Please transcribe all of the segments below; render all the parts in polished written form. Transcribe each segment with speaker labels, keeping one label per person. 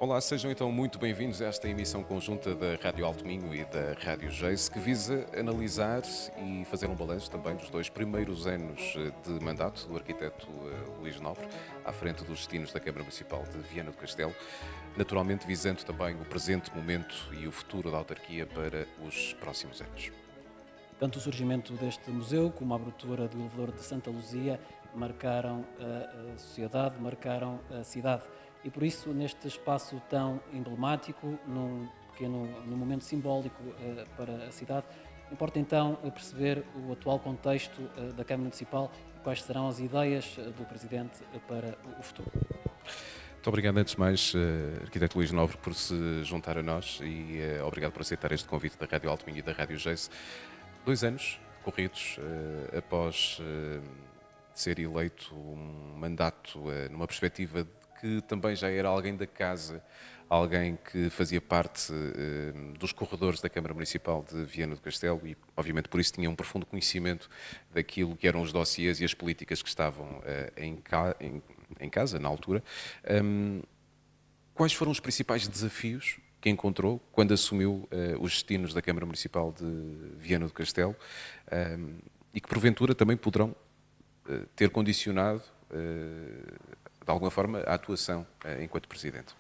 Speaker 1: Olá, sejam então muito bem-vindos a esta emissão conjunta da Rádio Alto Minho e da Rádio Geis, que visa analisar e fazer um balanço também dos 2 primeiros anos de mandato do arquiteto Luís Nobre, à frente dos destinos da Câmara Municipal de Viana do Castelo, naturalmente visando também o presente momento e o futuro da autarquia para os próximos anos.
Speaker 2: Tanto o surgimento deste museu como a abertura do elevador de Santa Luzia marcaram a sociedade, marcaram a cidade. E por isso, neste espaço tão emblemático, num momento simbólico para a cidade, importa então perceber o atual contexto da Câmara Municipal e quais serão as ideias do Presidente para o futuro.
Speaker 1: Muito obrigado, antes de mais, arquiteto Luís Nobre, por se juntar a nós e obrigado por aceitar este convite da Rádio Alto Minho e da Rádio Geis. 2 anos corridos após ser eleito um mandato numa perspectiva de que também já era alguém da casa, alguém que fazia parte dos corredores da Câmara Municipal de Viana do Castelo e, obviamente, por isso tinha um profundo conhecimento daquilo que eram os dossiês e as políticas que estavam em casa, na altura. Quais foram os principais desafios que encontrou quando assumiu os destinos da Câmara Municipal de Viana do Castelo e que, porventura, também poderão ter condicionado, de alguma forma, a atuação enquanto Presidente?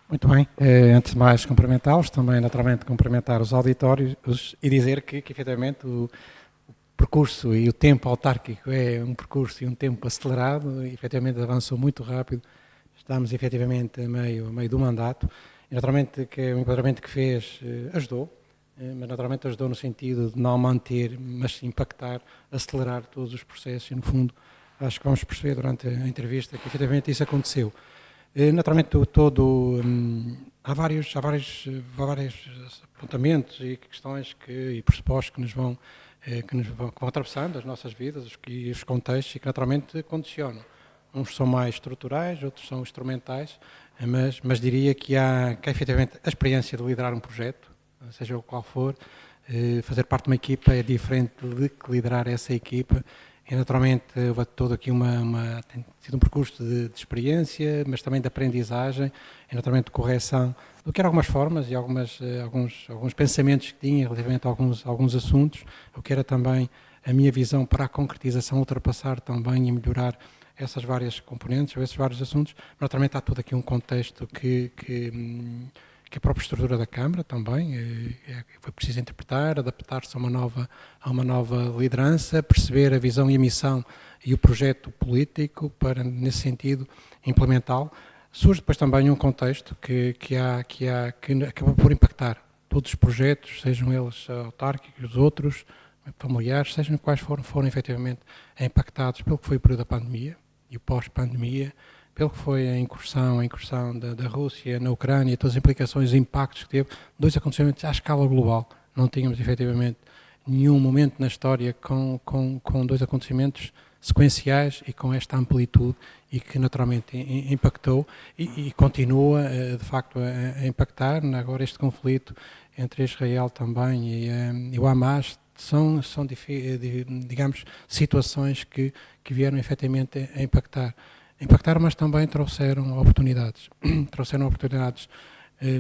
Speaker 3: Muito bem. Antes de mais, cumprimentá-los, também, naturalmente, cumprimentar os auditórios e dizer que efetivamente, o percurso e o tempo autárquico é um percurso e um tempo acelerado, e, efetivamente, avançou muito rápido. Estamos, efetivamente, a meio do mandato. E, naturalmente, que o enquadramento que fez ajudou, mas naturalmente ajudou no sentido de não manter, mas impactar, acelerar todos os processos e, no fundo, acho que vamos perceber durante a entrevista que efetivamente isso aconteceu. Naturalmente, há vários apontamentos e questões e pressupostos que vão atravessando as nossas vidas e os contextos e que naturalmente condicionam. Uns são mais estruturais, outros são instrumentais, mas diria que há efetivamente a experiência de liderar um projeto, seja o qual for. Fazer parte de uma equipa é diferente de liderar essa equipa. E naturalmente houve todo aqui tem sido um percurso de experiência, mas também de aprendizagem e naturalmente de correção do que eram algumas formas e alguns pensamentos que tinha relativamente a alguns assuntos, o que era também a minha visão para a concretização, ultrapassar também e melhorar essas várias componentes, esses vários assuntos. Mas naturalmente há todo aqui um contexto que a própria estrutura da Câmara também foi preciso interpretar, adaptar-se a uma nova liderança, perceber a visão e a missão e o projeto político para, nesse sentido, implementá-lo. Surge depois também um contexto que acaba por impactar todos os projetos, sejam eles autárquicos, outros, familiares, sejam quais foram efetivamente impactados pelo que foi o período da pandemia e o pós-pandemia, pelo que foi a incursão da Rússia na Ucrânia, todas as implicações e impactos que teve, 2 acontecimentos à escala global. Não tínhamos, efetivamente, nenhum momento na história com 2 acontecimentos sequenciais e com esta amplitude e que, naturalmente, impactou e continua, de facto, a impactar. Agora, este conflito entre Israel também e o Hamas são digamos, situações que vieram, efetivamente, a impactar, mas também trouxeram oportunidades.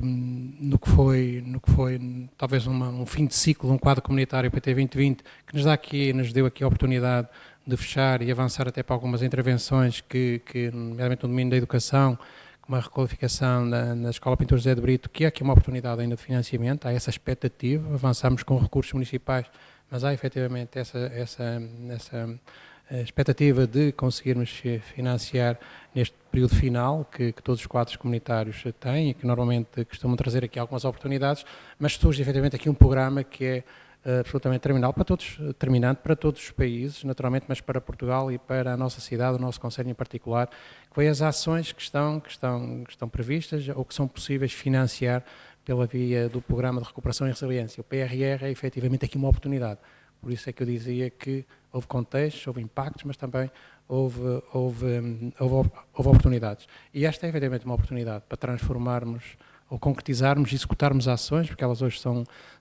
Speaker 3: No que foi talvez um fim de ciclo, um quadro comunitário PT 2020, que nos deu aqui a oportunidade de fechar e avançar até para algumas intervenções nomeadamente no domínio da educação, como a requalificação na Escola Pintor José de Brito, que é aqui uma oportunidade ainda de financiamento, há essa expectativa, avançamos com recursos municipais, mas há efetivamente essa expectativa de conseguirmos financiar neste período final que todos os quadros comunitários têm e que normalmente costumam trazer aqui algumas oportunidades, mas surge efetivamente aqui um programa que é absolutamente determinante para todos os países, naturalmente, mas para Portugal e para a nossa cidade, o nosso concelho em particular, que foi as ações que estão previstas ou que são possíveis financiar pela via do Programa de Recuperação e Resiliência. O PRR é efetivamente aqui uma oportunidade. Por isso é que eu dizia que houve contextos, houve impactos, mas também houve oportunidades. E esta é efetivamente uma oportunidade para transformarmos ou concretizarmos e executarmos ações, porque elas hoje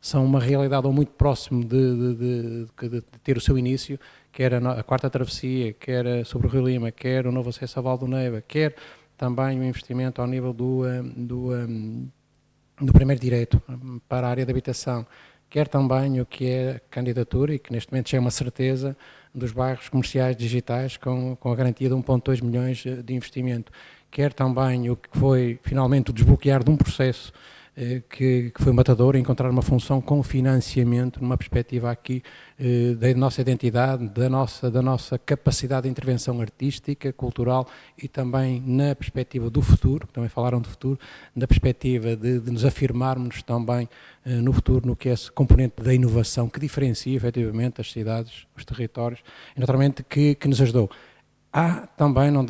Speaker 3: são uma realidade ou muito próximo de ter o seu início, quer a 4ª travessia, quer sobre o Rio Lima, quer o novo acesso ao Val do Neiva, quer também o investimento ao nível do primeiro direito para a área de habitação, quer também o que é a candidatura, e que neste momento já é uma certeza, dos bairros comerciais digitais com a garantia de 1,2 milhões de investimento, quer também o que foi finalmente o desbloquear de um processo que foi matador, encontrar uma função com financiamento, numa perspectiva aqui da nossa identidade, da nossa capacidade de intervenção artística, cultural, e também na perspectiva do futuro, também falaram do futuro, na perspectiva de nos afirmarmos também no futuro, no que é esse componente da inovação que diferencia efetivamente as cidades, os territórios, e naturalmente que nos ajudou. Também não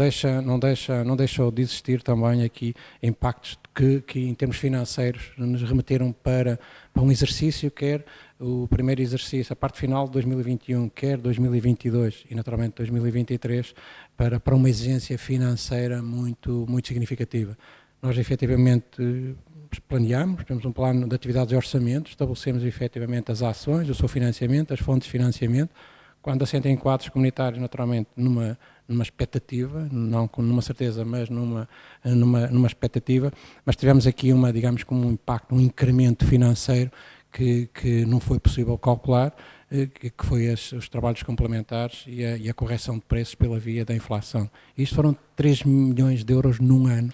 Speaker 3: deixou de existir também aqui impactos que em termos financeiros nos remeteram para um exercício, quer o primeiro exercício, a parte final de 2021, quer 2022 e naturalmente 2023, para uma exigência financeira muito significativa. Nós efetivamente planeamos, temos um plano de atividades e orçamento, estabelecemos efetivamente as ações, o seu financiamento, as fontes de financiamento, quando assentem em quadros comunitários, naturalmente numa expectativa, não numa certeza, mas numa expectativa, mas tivemos aqui digamos, como um impacto, um incremento financeiro que não foi possível calcular, que foi os trabalhos complementares e a correção de preços pela via da inflação. Isto foram 3 milhões de euros num ano,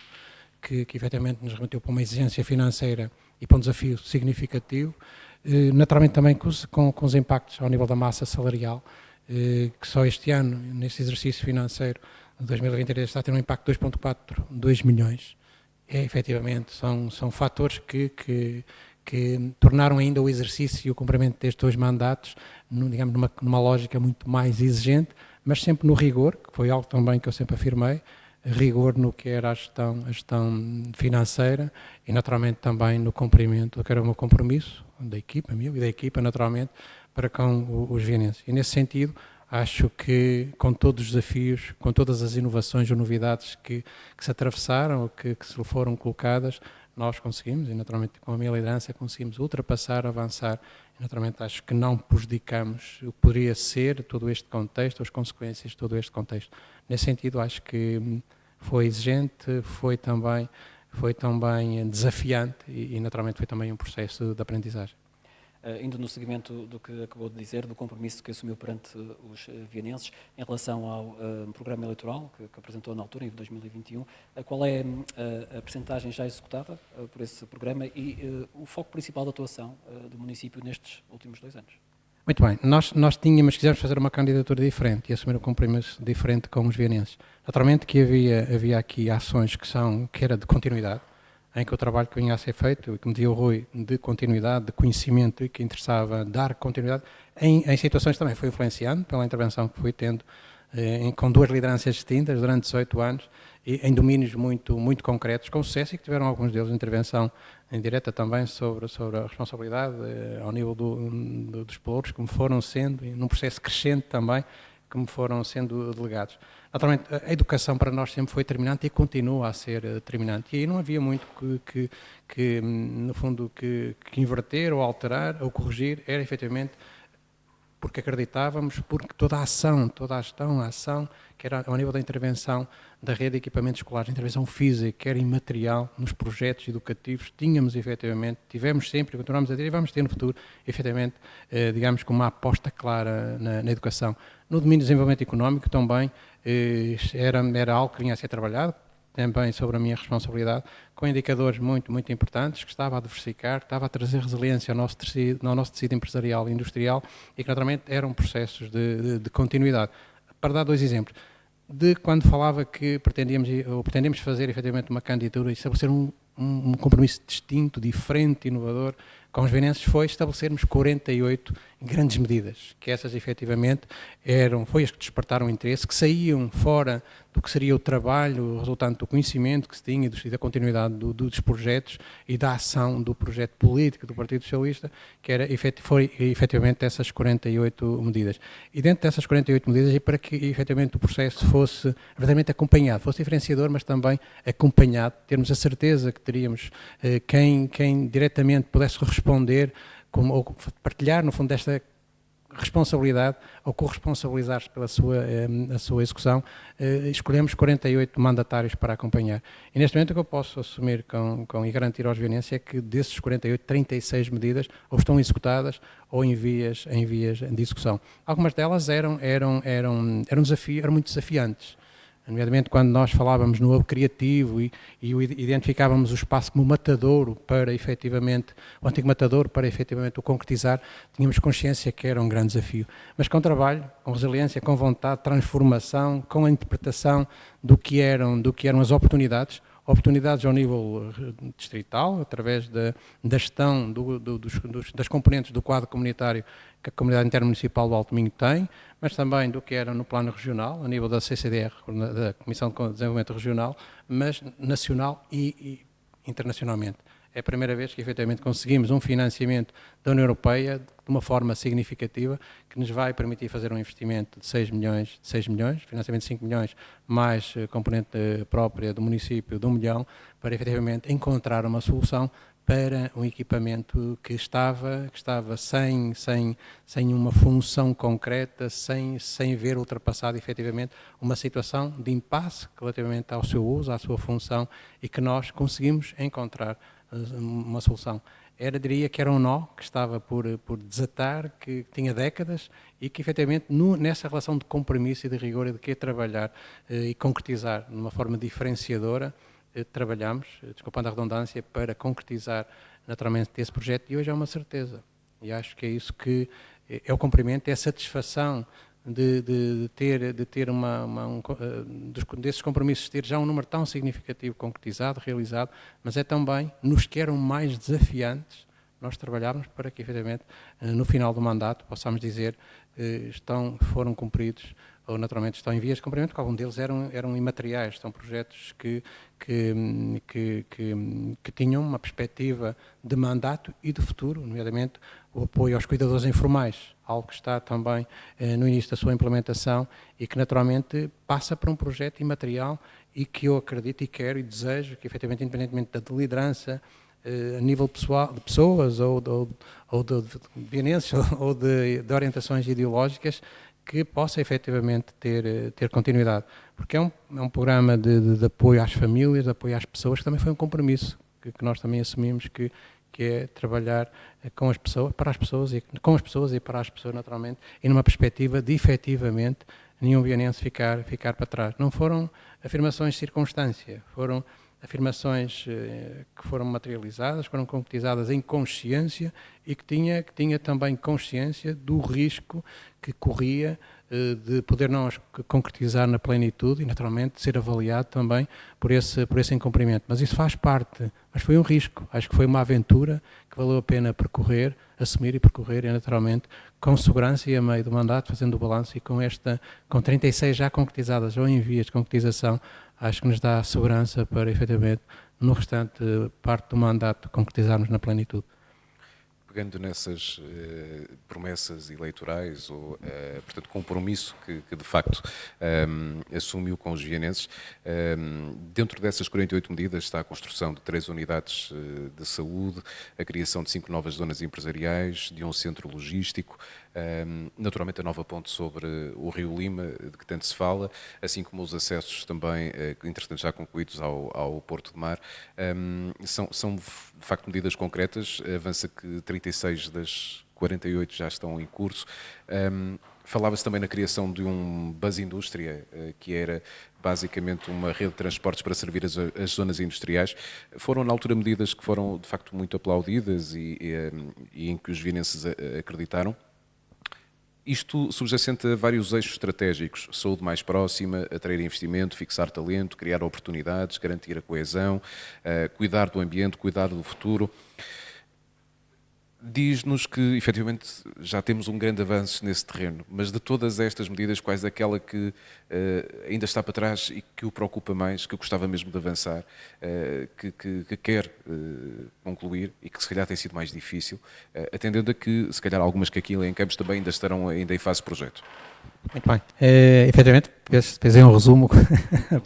Speaker 3: que efetivamente nos remeteu para uma exigência financeira e para um desafio significativo, naturalmente também com os impactos ao nível da massa salarial, que só este ano, neste exercício financeiro de 2023, está a ter um impacto de 2,2 milhões. Efetivamente, são fatores que tornaram ainda o exercício e o cumprimento destes 2 mandatos, digamos, numa lógica muito mais exigente, mas sempre no rigor, que foi algo também que eu sempre afirmei, rigor no que era a gestão financeira e naturalmente também no cumprimento do que era o meu compromisso da equipa, meu e da equipa, naturalmente, para com os vienenses. E nesse sentido, acho que com todos os desafios, com todas as inovações ou novidades que se atravessaram, que se foram colocadas, nós conseguimos, e naturalmente com a minha liderança, conseguimos ultrapassar, avançar, e naturalmente acho que não prejudicamos o que poderia ser todo este contexto, as consequências de todo este contexto. Nesse sentido, acho que foi exigente, foi também desafiante e naturalmente foi também um processo de aprendizagem.
Speaker 2: Indo no seguimento do que acabou de dizer, do compromisso que assumiu perante os vienenses em relação ao programa eleitoral que apresentou na altura, em 2021, qual é a percentagem já executada por esse programa e o foco principal da atuação do município nestes últimos 2 anos?
Speaker 3: Muito bem, nós quisemos fazer uma candidatura diferente e assumir um compromisso diferente com os vienenses. Naturalmente que havia aqui ações que era de continuidade, em que o trabalho que vinha a ser feito, e que me dizia o Rui, de continuidade, de conhecimento, e que interessava dar continuidade, em situações também foi influenciando pela intervenção que fui tendo com 2 lideranças distintas durante 18 anos, e em domínios muito concretos, com sucesso, e que tiveram alguns deles intervenção indireta também sobre a responsabilidade ao nível dos pelouros, que me foram sendo, e num processo crescente também, que me foram sendo delegados. Naturalmente, a educação para nós sempre foi determinante e continua a ser determinante. E aí não havia muito no fundo, que inverter ou alterar ou corrigir, era efetivamente porque acreditávamos, porque toda a ação, a ação, que era ao nível da intervenção da rede de equipamentos escolares, intervenção física, quer imaterial, nos projetos educativos, tivemos sempre, e continuamos a ter, e vamos ter no futuro, efetivamente, digamos, com uma aposta clara na educação. No domínio do desenvolvimento económico também era algo que vinha a ser trabalhado, também sobre a minha responsabilidade, com indicadores muito importantes, que estava a diversificar, estava a trazer resiliência ao nosso tecido empresarial e industrial, e que naturalmente eram processos de continuidade. Para dar 2 exemplos, de quando falava que pretendíamos fazer efetivamente uma candidatura e estabelecer um compromisso distinto, diferente, inovador, com os vienenses, foi estabelecermos 48 grandes medidas, que essas efetivamente foi as que despertaram interesse, que saíam fora do que seria o trabalho, resultante do conhecimento que se tinha e da continuidade dos projetos e da ação do projeto político do Partido Socialista, que foi efetivamente essas 48 medidas. E dentro dessas 48 medidas, e para que efetivamente o processo fosse verdadeiramente acompanhado, fosse diferenciador, mas também acompanhado, termos a certeza que teríamos quem diretamente pudesse responder ou partilhar, no fundo, desta responsabilidade ou corresponsabilizar-se pela a sua execução, escolhemos 48 mandatários para acompanhar. E neste momento o que eu posso assumir e garantir aos vianenses é que desses 48, 36 medidas ou estão executadas ou em vias de execução. Algumas delas eram muito desafiantes. Nomeadamente quando nós falávamos no hub criativo e identificávamos o espaço como matadouro para efetivamente, o antigo matadouro para efetivamente o concretizar, tínhamos consciência que era um grande desafio. Mas com trabalho, com resiliência, com vontade, transformação, com a interpretação do que eram as oportunidades ao nível distrital, através da gestão das componentes do quadro comunitário que a Comunidade Intermunicipal do Alto Minho tem, mas também do que era no plano regional, a nível da CCDR, da Comissão de Desenvolvimento Regional, mas nacional e internacionalmente. É a primeira vez que efetivamente conseguimos um financiamento da União Europeia de uma forma significativa, que nos vai permitir fazer um investimento de 6 milhões, financiamento de 5 milhões, mais componente própria do município de 1 milhão, para efetivamente encontrar uma solução para um equipamento que estava sem uma função concreta, sem ver ultrapassado efetivamente uma situação de impasse relativamente ao seu uso, à sua função, e que nós conseguimos encontrar uma solução. Diria que era um nó que estava por desatar, que tinha décadas e que efetivamente nessa relação de compromisso e de rigor e de querer trabalhar e concretizar de uma forma diferenciadora, trabalhamos, desculpando a redundância, para concretizar naturalmente esse projeto, e hoje é uma certeza. E acho que é isso que é o cumprimento, é a satisfação de ter desses compromissos, ter já um número tão significativo concretizado, realizado, mas é também nos que eram mais desafiantes, nós trabalhávamos para que efetivamente no final do mandato possamos dizer foram cumpridos ou naturalmente estão em vias de cumprimento, porque alguns deles eram imateriais, são projetos que tinham uma perspectiva de mandato e de futuro, nomeadamente o apoio aos cuidadores informais, algo que está também no início da sua implementação e que naturalmente passa por um projeto imaterial e que eu acredito e quero e desejo que efetivamente, independentemente da liderança, a nível pessoal, de pessoas ou de vianenses ou de orientações ideológicas, que possa efetivamente ter continuidade. Porque é um programa de apoio às famílias, de apoio às pessoas, que também foi um compromisso que nós também assumimos, que é trabalhar com as pessoas, para as pessoas, e com as pessoas e para as pessoas naturalmente, e numa perspectiva de efetivamente nenhum vianense ficar para trás. Não foram afirmações de circunstância, foram afirmações que foram materializadas, foram concretizadas em consciência e que tinha também consciência do risco que corria de poder não as concretizar na plenitude e naturalmente ser avaliado também por esse incumprimento. Mas isso faz parte, mas foi um risco, acho que foi uma aventura que valeu a pena assumir e percorrer, e naturalmente com segurança e a meio do mandato, fazendo o balanço, e com 36 já concretizadas ou em vias de concretização, acho que nos dá segurança para, efetivamente, no restante parte do mandato, concretizarmos na plenitude.
Speaker 1: Pegando nessas promessas eleitorais ou, portanto, compromisso que de facto assumiu com os vianenses, dentro dessas 48 medidas está a construção de 3 unidades de saúde, a criação de 5 novas zonas empresariais, de um centro logístico, naturalmente a nova ponte sobre o Rio Lima, de que tanto se fala, assim como os acessos também, entretanto já concluídos ao Porto de Mar. São de facto medidas concretas, avança que 36 das 48 já estão em curso. Falava-se também na criação de um Bus Indústria, que era basicamente uma rede de transportes para servir as zonas industriais. Foram, na altura, medidas que foram, de facto, muito aplaudidas e em que os vianenses acreditaram. Isto subjacente a vários eixos estratégicos: saúde mais próxima, atrair investimento, fixar talento, criar oportunidades, garantir a coesão, cuidar do ambiente, cuidar do futuro. Diz-nos que, efetivamente, já temos um grande avanço nesse terreno, mas de todas estas medidas, quais aquela que ainda está para trás e que o preocupa mais, que gostava mesmo de avançar, que quer concluir e que se calhar tem sido mais difícil, atendendo a que, se calhar, algumas que aqui em Campos também ainda estarão em fase de projeto?
Speaker 3: Muito bem. Efetivamente, fez um resumo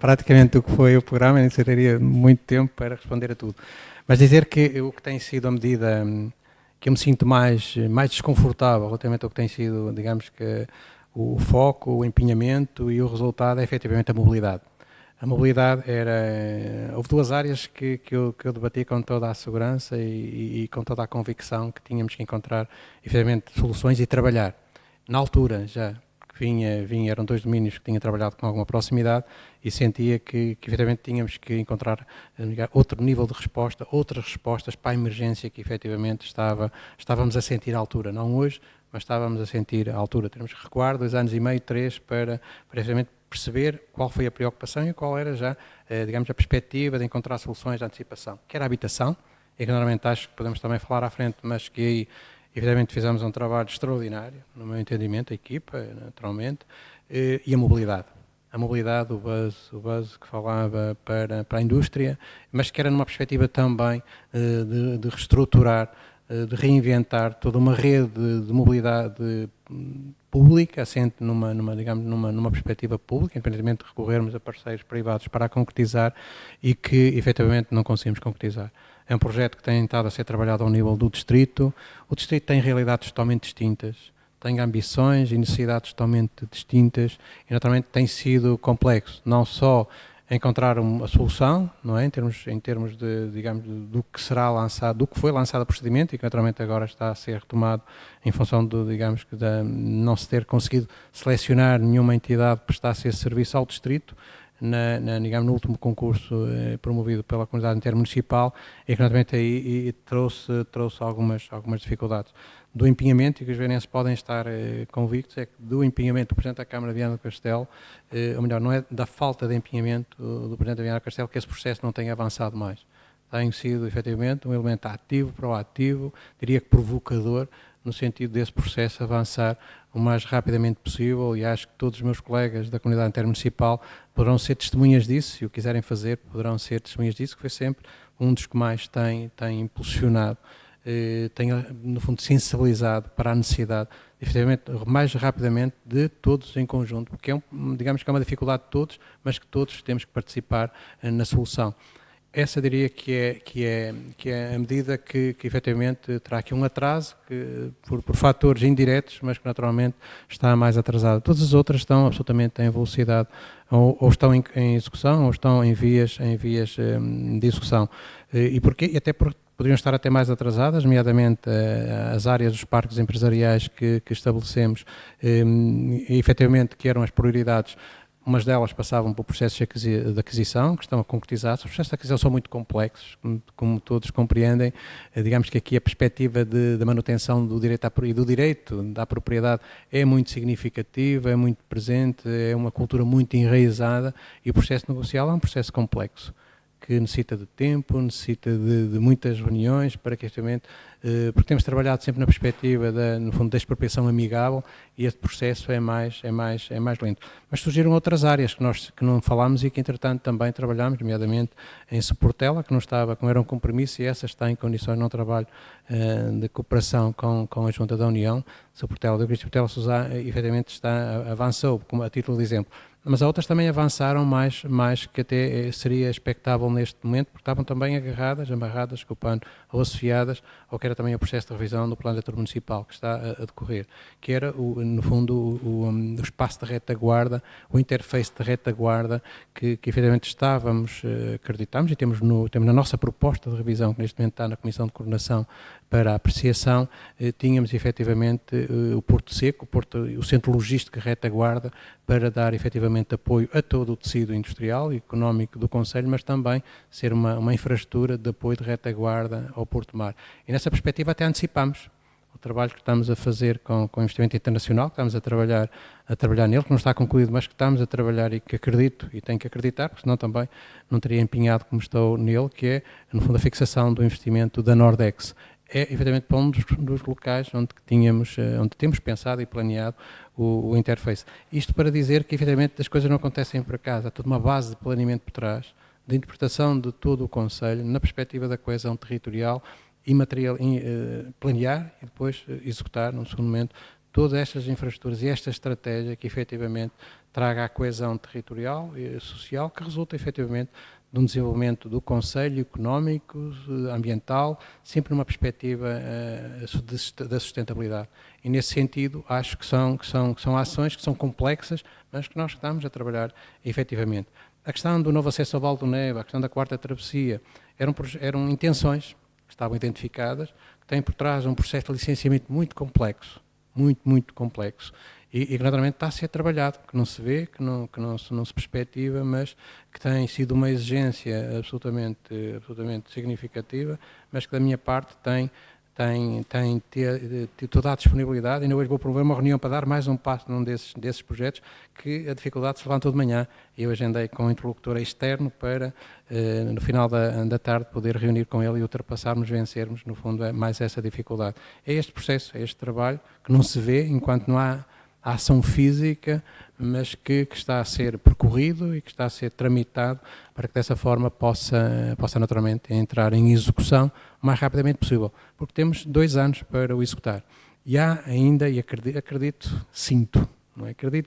Speaker 3: praticamente do que foi o programa, necessitaria muito tempo para responder a tudo. Mas dizer que o que tem sido a medida que eu me sinto mais desconfortável relativamente ao que tem sido, digamos que o foco, o empenhamento e o resultado é efetivamente a mobilidade. A mobilidade houve duas áreas que eu debati com toda a segurança e com toda a convicção que tínhamos que encontrar efetivamente soluções e trabalhar. Na altura já eram dois domínios que tinha trabalhado com alguma proximidade e sentia que efetivamente tínhamos que encontrar outro nível de resposta, outras respostas para a emergência que efetivamente estávamos a sentir à altura, não hoje, mas estávamos a sentir à altura. Temos que recuar 2 anos e meio, 3, para efetivamente perceber qual foi a preocupação e qual era já, digamos, a perspectiva de encontrar soluções de antecipação, que era a habitação, e que normalmente acho que podemos também falar à frente, mas que aí evidentemente fizemos um trabalho extraordinário, no meu entendimento, a equipa, naturalmente, e a mobilidade. A mobilidade, o buzz que falava para a indústria, mas que era numa perspectiva também de reestruturar, de reinventar toda uma rede de mobilidade pública, assente numa perspectiva pública, independentemente de recorrermos a parceiros privados para a concretizar e que efetivamente não conseguimos concretizar. É um projeto que tem estado a ser trabalhado ao nível do distrito. O distrito tem realidades totalmente distintas, tem ambições e necessidades totalmente distintas e naturalmente tem sido complexo, não só encontrar uma solução, não é? em termos de, digamos, do que será lançado, do que foi lançado a procedimento e que naturalmente agora está a ser retomado em função de, digamos, de não se ter conseguido selecionar nenhuma entidade que prestasse esse serviço ao distrito, digamos, no último concurso promovido pela comunidade intermunicipal e que naturalmente aí trouxe algumas dificuldades. Do empenhamento, e que os veirenses podem estar convictos, é que do empenhamento do Presidente da Câmara de Viana do Castelo, ou melhor, não é da falta de empenhamento do Presidente de Viana do Castelo que esse processo não tenha avançado mais. Tem sido, efetivamente, um elemento ativo, proativo, diria que provocador, no sentido desse processo avançar o mais rapidamente possível e acho que todos os meus colegas da comunidade intermunicipal poderão ser testemunhas disso, se o quiserem fazer, poderão ser testemunhas disso, que foi sempre um dos que mais tem impulsionado, tem, no fundo, sensibilizado para a necessidade, efetivamente, mais rapidamente de todos em conjunto, porque digamos que é uma dificuldade de todos, mas que todos temos que participar na solução. Essa diria que é a medida que efetivamente terá aqui um atraso, que, por fatores indiretos, mas que naturalmente está mais atrasada. Todas as outras estão absolutamente em velocidade, ou estão em execução, ou estão em vias de execução. E porquê? E até porque poderiam estar até mais atrasadas, nomeadamente as áreas dos parques empresariais que estabelecemos, e efetivamente que eram as prioridades. Umas delas passavam por processos de aquisição, que estão a concretizar. Os processos de aquisição são muito complexos, como todos compreendem. Digamos que aqui a perspectiva da manutenção do direito da propriedade é muito significativa, é muito presente, é uma cultura muito enraizada e o processo negocial é um processo complexo, que necessita de tempo, necessita de muitas reuniões para que, efetivamente, porque temos trabalhado sempre na perspectiva, no fundo, da expropriação amigável e esse processo é mais lento. Mas surgiram outras áreas que não falámos e que, entretanto, também trabalhámos, nomeadamente em Suportela, que não era um compromisso e essa está em condições de um trabalho de cooperação com a Junta da União. Suportela, do Suportela Suzá, efetivamente avançou, como a título de exemplo. Mas há outras também avançaram mais que até seria expectável neste momento, porque estavam também amarradas com o pano, ou associadas ao que era também o processo de revisão do plano diretor municipal que está a decorrer, que era, no fundo, o espaço de retaguarda, o interface de retaguarda que efetivamente acreditamos e temos na nossa proposta de revisão, que neste momento está na Comissão de Coordenação para a apreciação, tínhamos efetivamente o Porto Seco, o Centro Logístico Retaguarda, para dar efetivamente apoio a todo o tecido industrial e económico do Concelho, mas também ser uma infraestrutura de apoio de retaguarda ao Porto Mar. E nessa perspectiva até antecipamos o trabalho que estamos a fazer com o investimento internacional, que estamos a trabalhar nele, que não está concluído, mas que estamos a trabalhar e que acredito e tenho que acreditar, porque senão também não teria empenhado como estou nele, que é, no fundo, a fixação do investimento da Nordex. É, efetivamente, para um dos locais onde temos pensado e planeado o interface. Isto para dizer que, efetivamente, as coisas não acontecem por acaso, há toda uma base de planeamento por trás, de interpretação de todo o Concelho, na perspectiva da coesão territorial e planear e depois executar, num segundo momento, todas estas infraestruturas e esta estratégia que efetivamente traga a coesão territorial e social que resulta efetivamente de um desenvolvimento do concelho económico, ambiental, sempre numa perspectiva da sustentabilidade. E nesse sentido, acho que são ações que são complexas, mas que nós estamos a trabalhar efetivamente. A questão do novo acesso ao Val do Neva, a questão da quarta travessia, eram intenções que estavam identificadas, que têm por trás um processo de licenciamento muito complexo, muito complexo, e que naturalmente está a ser trabalhado, que não se vê, que não se perspectiva, mas que tem sido uma exigência absolutamente significativa, mas que da minha parte tem toda a disponibilidade. Ainda hoje vou promover uma reunião para dar mais um passo num desses projetos, que a dificuldade se levantou de manhã, e eu agendei com um interlocutor externo para, no final da tarde, poder reunir com ele e ultrapassarmos, vencermos, no fundo, mais essa dificuldade. É este processo, é este trabalho, que não se vê enquanto não há a ação física, mas que está a ser percorrido e que está a ser tramitado para que dessa forma possa naturalmente entrar em execução o mais rapidamente possível, porque temos 2 anos para o executar. E há ainda, e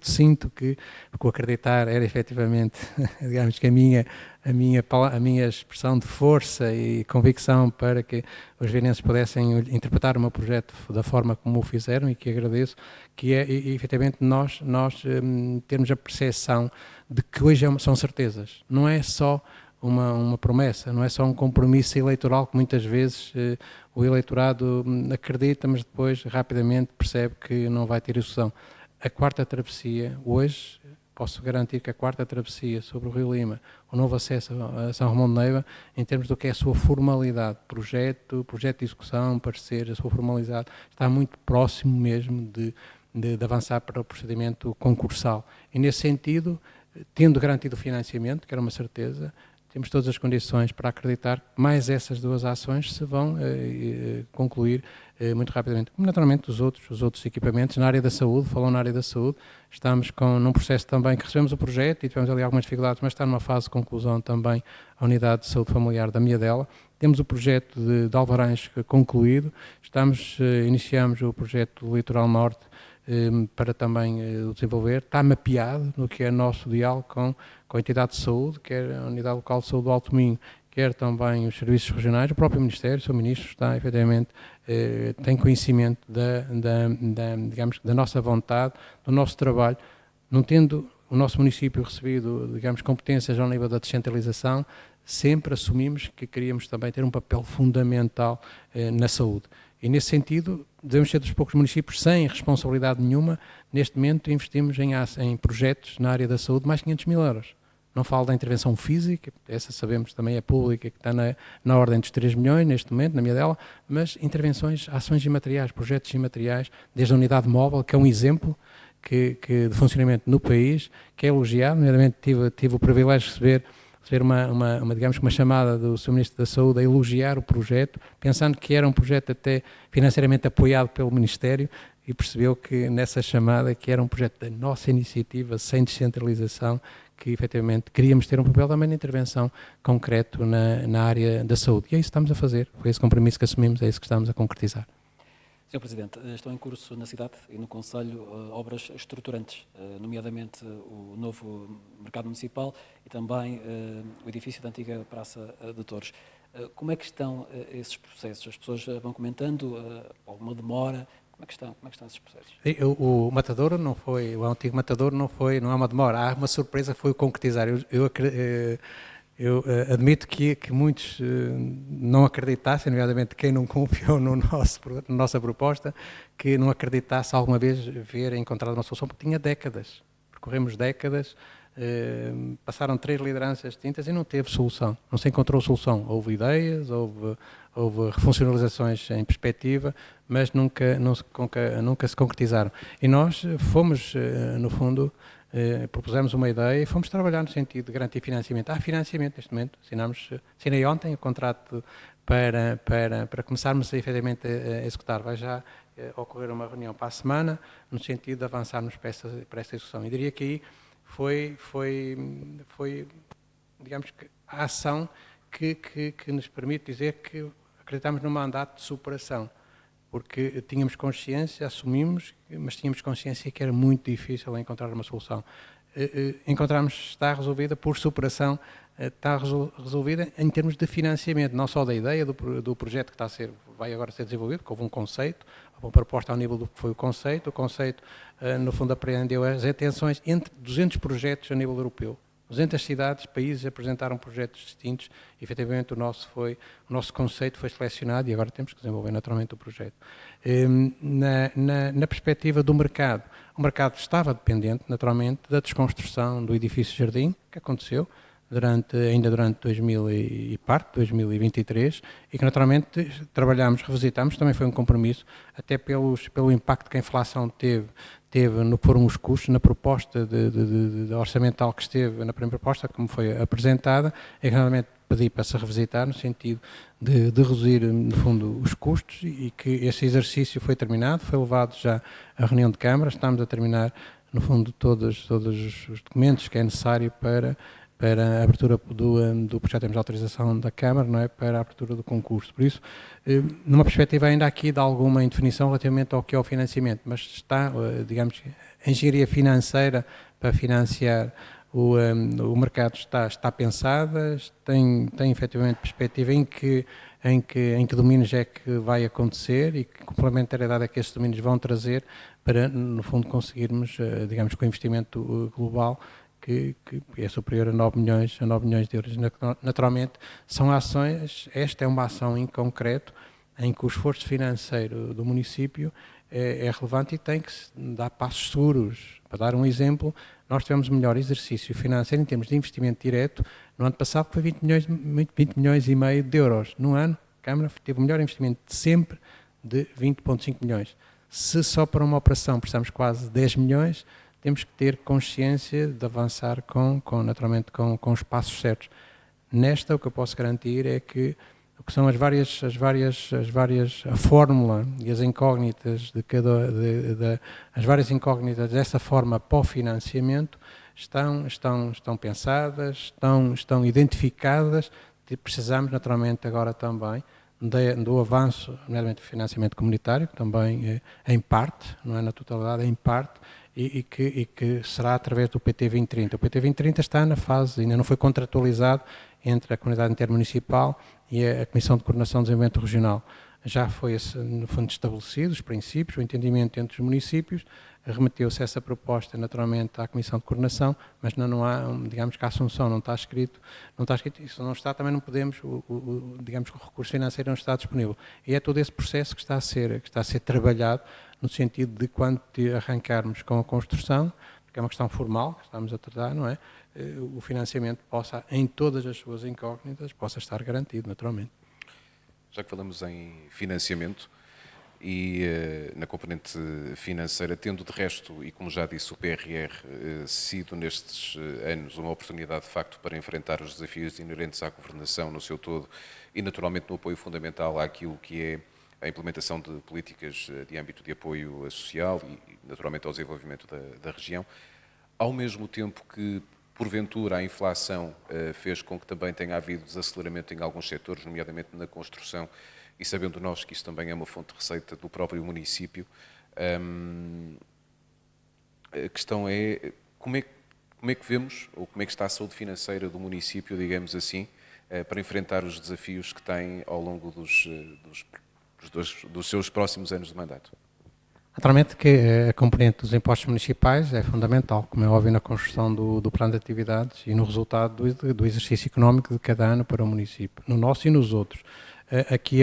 Speaker 3: sinto que, porque o acreditar era efetivamente, digamos que a minha expressão de força e convicção para que os vienenses pudessem interpretar o meu projeto da forma como o fizeram, e que agradeço, que é efetivamente nós termos a percepção de que hoje são certezas, não é só uma promessa, não é só um compromisso eleitoral que muitas vezes o eleitorado acredita, mas depois rapidamente percebe que não vai ter execução. A quarta travessia, hoje, posso garantir que a quarta travessia sobre o Rio Lima, o novo acesso a São Romão de Neiva, em termos do que é a sua formalidade, projeto de execução, parecer, a sua formalidade, está muito próximo mesmo de avançar para o procedimento concursal. E nesse sentido, tendo garantido o financiamento, que era uma certeza, temos todas as condições para acreditar que mais essas 2 ações se vão concluir muito rapidamente. Como naturalmente os outros equipamentos na área da saúde, falou na área da saúde, estamos num processo também que recebemos o projeto e tivemos ali algumas dificuldades, mas está numa fase de conclusão também a unidade de saúde familiar da Miadela. Temos o projeto de Alvarães concluído, iniciamos o projeto do Litoral Norte para também o desenvolver. Está mapeado no que é nosso diálogo com a entidade de saúde, quer a Unidade Local de Saúde do Alto Minho, quer também os serviços regionais, o próprio Ministério, o Sr. Ministro está efetivamente, tem conhecimento digamos, da nossa vontade, do nosso trabalho, não tendo o nosso município recebido, digamos, competências ao nível da descentralização, sempre assumimos que queríamos também ter um papel fundamental na saúde. E nesse sentido, devemos ser dos poucos municípios sem responsabilidade nenhuma. Neste momento investimos em projetos na área da saúde mais 500 mil euros. Não falo da intervenção física, essa sabemos também é pública, que está na ordem dos 3 milhões neste momento, na Miadela, mas intervenções, ações imateriais, projetos imateriais, desde a unidade móvel, que é um exemplo de funcionamento no país, que é elogiado. Primeiramente tive o privilégio de receber digamos, uma chamada do Sr. Ministro da Saúde a elogiar o projeto, pensando que era um projeto até financeiramente apoiado pelo Ministério, e percebeu que nessa chamada que era um projeto da nossa iniciativa, sem descentralização, que efetivamente queríamos ter um papel também de intervenção concreto na área da saúde. E é isso que estamos a fazer, foi esse compromisso que assumimos, é isso que estamos a concretizar.
Speaker 2: Sr. Presidente, estão em curso na cidade e no Concelho obras estruturantes, nomeadamente o novo mercado municipal e também o edifício da antiga Praça de Torres. Como é que estão esses processos? As pessoas vão comentando alguma demora? Como é que estão esses processos?
Speaker 3: O Matadouro não foi, o antigo Matadouro não há uma demora, há uma surpresa que foi o concretizar. Eu admito que muitos não acreditassem, nomeadamente quem não confiou na nossa proposta, que não acreditasse alguma vez encontrar uma solução, porque tinha décadas, percorremos décadas, passaram 3 lideranças distintas e não teve solução, não se encontrou solução. Houve ideias, houve refuncionalizações em perspectiva, mas nunca se concretizaram. E nós fomos, no fundo, propusemos uma ideia e fomos trabalhar no sentido de garantir financiamento. Há financiamento neste momento, assinei ontem o contrato para começarmos efetivamente a executar. Vai já ocorrer uma reunião para a semana, no sentido de avançarmos para essa execução. E diria que aí foi digamos, que a ação que nos permite dizer que acreditamos num mandato de superação, porque tínhamos consciência, assumimos, mas tínhamos consciência que era muito difícil encontrar uma solução. encontramos que está resolvida por superação, está resolvida em termos de financiamento, não só da ideia do projeto que vai agora ser desenvolvido, porque houve um conceito, uma proposta ao nível do que foi o conceito no fundo apreendeu as atenções entre 200 projetos a nível europeu. 200 cidades, países apresentaram projetos distintos e, efetivamente, o nosso conceito foi selecionado e agora temos que desenvolver naturalmente o projeto. Na perspectiva do mercado, o mercado estava dependente, naturalmente, da desconstrução do edifício Jardim, que aconteceu ainda durante 2023, e que naturalmente trabalhámos, revisitámos, também foi um compromisso, até pelo impacto que a inflação teve no que foram os custos, na proposta de orçamental que esteve, na primeira proposta, como foi apresentada, e realmente pedi para se revisitar no sentido de reduzir, no fundo, os custos, e que esse exercício foi terminado, foi levado já à reunião de Câmara, estamos a terminar, no fundo, todos os documentos que é necessário para a abertura do projeto, temos a autorização da Câmara, não é, para a abertura do concurso. Por isso, numa perspectiva ainda aqui de alguma indefinição relativamente ao que é o financiamento, mas está, digamos, a engenharia financeira para financiar o mercado está pensada, tem efetivamente perspectiva em que domínios é que vai acontecer e que complementariedade é que esses domínios vão trazer para, no fundo, conseguirmos, digamos, com o investimento global que é superior a 9 milhões de euros. Naturalmente, são ações, esta é uma ação em concreto em que o esforço financeiro do município é relevante e tem que dar passos seguros. Para dar um exemplo, nós tivemos o melhor exercício financeiro em termos de investimento direto no ano passado, que foi 20 milhões e meio de euros. Num ano, a Câmara teve o melhor investimento de sempre de 20,5 milhões. Se só para uma operação precisamos quase 10 milhões, temos que ter consciência de avançar naturalmente com os passos certos. Nesta, o que eu posso garantir é que o que são a fórmula e as incógnitas as várias incógnitas dessa forma para o financiamento estão pensadas, estão identificadas. Precisamos naturalmente agora também do avanço, nomeadamente do financiamento comunitário, que também em parte, não é na totalidade, em parte, e que será através do PT 2030. O PT 2030 está na fase, ainda não foi contratualizado entre a Comunidade Intermunicipal e a Comissão de Coordenação do Desenvolvimento Regional. Já foi, no fundo, estabelecido os princípios, o entendimento entre os municípios, remeteu-se essa proposta naturalmente à Comissão de Coordenação, mas não há, digamos que a assunção não está escrito, isso não está, também não podemos, digamos que o recurso financeiro não está disponível. E é todo esse processo que está a ser trabalhado no sentido de quando arrancarmos com a construção, porque é uma questão formal que estamos a tratar, não é? O financiamento possa, em todas as suas incógnitas, possa estar garantido, naturalmente.
Speaker 1: Já que falamos em financiamento e na componente financeira, tendo de resto, e como já disse, o PRR sido nestes anos uma oportunidade de facto para enfrentar os desafios inerentes à governação no seu todo e naturalmente no apoio fundamental àquilo que é a implementação de políticas de âmbito de apoio social e naturalmente ao desenvolvimento da região, ao mesmo tempo que porventura a inflação fez com que também tenha havido desaceleramento em alguns setores, nomeadamente na construção, e sabendo nós que isso também é uma fonte de receita do próprio município, a questão é como é que vemos, ou como é que está a saúde financeira do município, digamos assim, para enfrentar os desafios que tem ao longo dos seus próximos anos de mandato?
Speaker 3: Naturalmente que a componente dos impostos municipais é fundamental, como é óbvio, na construção do plano de atividades e no resultado do exercício económico de cada ano para o município, no nosso e nos outros. Aqui,